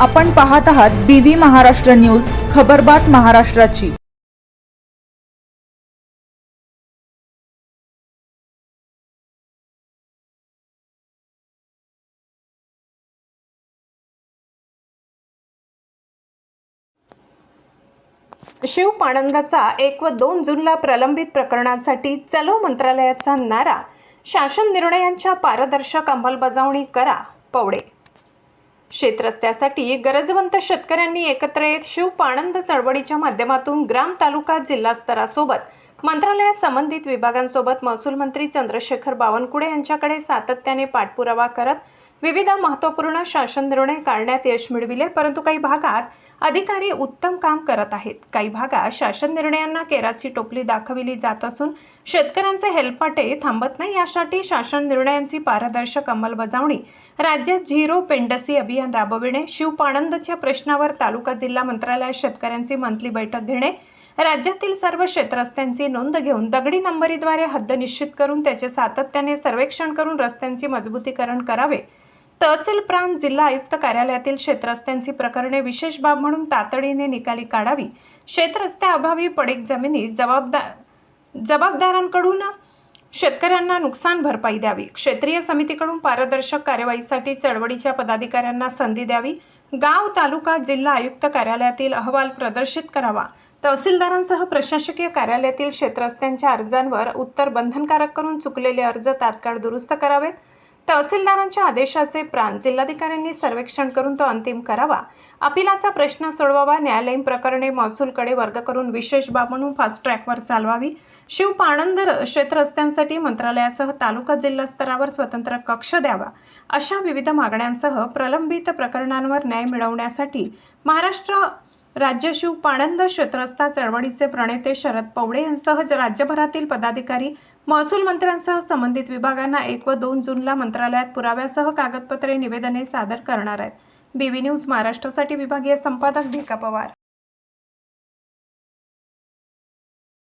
आपण पाहत आहात BV महाराष्ट्र न्यूज, खबरबात महाराष्ट्राची। शिव पाणंदाचा 1 व 2 जूनला प्रलंबित प्रकरणांसाठी चलो मंत्रालयाचा नारा, शासन निर्णयांच्या पारदर्शक अंमलबजावणी करा, पवळे। शेतरस्त्यासाठी गरजवंत शेतकऱ्यांनी एकत्र येत शिव पाणंद चळवळीच्या माध्यमातून ग्राम, तालुका, जिल्हा स्तरासोबत मंत्रालयात संबंधित विभागांसोबत महसूल मंत्री चंद्रशेखर बावनकुळे यांच्याकडे सातत्याने पाठपुरावा करत विविध महत्त्वपूर्ण शासन निर्णय काढण्यात यश मिळविले। परंतु काही भागात अधिकारी उत्तम काम करत आहेत, काही भागात शासन निर्णयांना केराची टोपली दाखविली जात असून शेतकऱ्यांचे हेलपाटे थांबत नाही। यासाठी शासन निर्णयांची पारदर्शक अंमलबजावणी, राज्यात झिरो पेंडसी अभियान राबविणे, शिव पाणंदच्या प्रश्नावर तालुका, जिल्हा मंत्रालयात शेतकऱ्यांची मंथली बैठक घेणे, राज्यातील सर्व शेतरस्त्यांची नोंद घेऊन दगडी नंबरीद्वारे हद्द निश्चित करून त्याचे सातत्याने सर्वेक्षण करून रस्त्यांची मजबूतीकरण करावे, तहसील, प्रांत, जिल्हा आयुक्त कार्यालयातील शेतरस्त्यांची प्रकरणे विशेष बाब म्हणून तातडीने निकाली काढावी, शेतरस्त्याअभावी पडीक जमिनीस जबाबदारांकडून शेतकऱ्यांना नुकसान भरपाई द्यावी, क्षेत्रीय समितीकडून पारदर्शक कार्यवाहीसाठी चळवळीच्या पदाधिकाऱ्यांना संधी द्यावी, गाव, तालुका, जिल्हा आयुक्त कार्यालयातील अहवाल प्रदर्शित करावा, तहसीलदारांसह प्रशासकीय कार्यालयातील शेतरस्त्यांच्या अर्जांवर उत्तर बंधनकारक करून चुकलेले अर्ज तात्काळ दुरुस्त करावेत, तहसीलदारांच्या आदेशाचे प्रांत, जिल्हाधिकाऱ्यांनी सर्वेक्षण करून तो अंतिम करावा, अपिलाचा प्रश्न सोडवावा, न्यायालयीन प्रकरणे महसूलकडे वर्ग करून विशेष बाब म्हणून फास्ट ट्रॅकवर चालवावी, शिव पाणंद शेतरस्त्यांसाठी मंत्रालयासह तालुका, जिल्हा स्तरावर स्वतंत्र कक्ष द्यावा, अशा विविध मागण्यांसह प्रलंबित प्रकरणांवर न्याय मिळवण्यासाठी महाराष्ट्र राज्य शिव पाणंद शेतरस्ता चळवळीचे प्रणेते शरद पवळे यांसह राज्यभरातील पदाधिकारी महसूल मंत्र्यांसह संबंधित विभागांना 1 व 2 जूनला मंत्रालयात पुराव्यासह कागदपत्रे, निवेदने सादर करणार आहेत। BV न्यूज महाराष्ट्रासाठी विभागीय संपादक भिका पवार।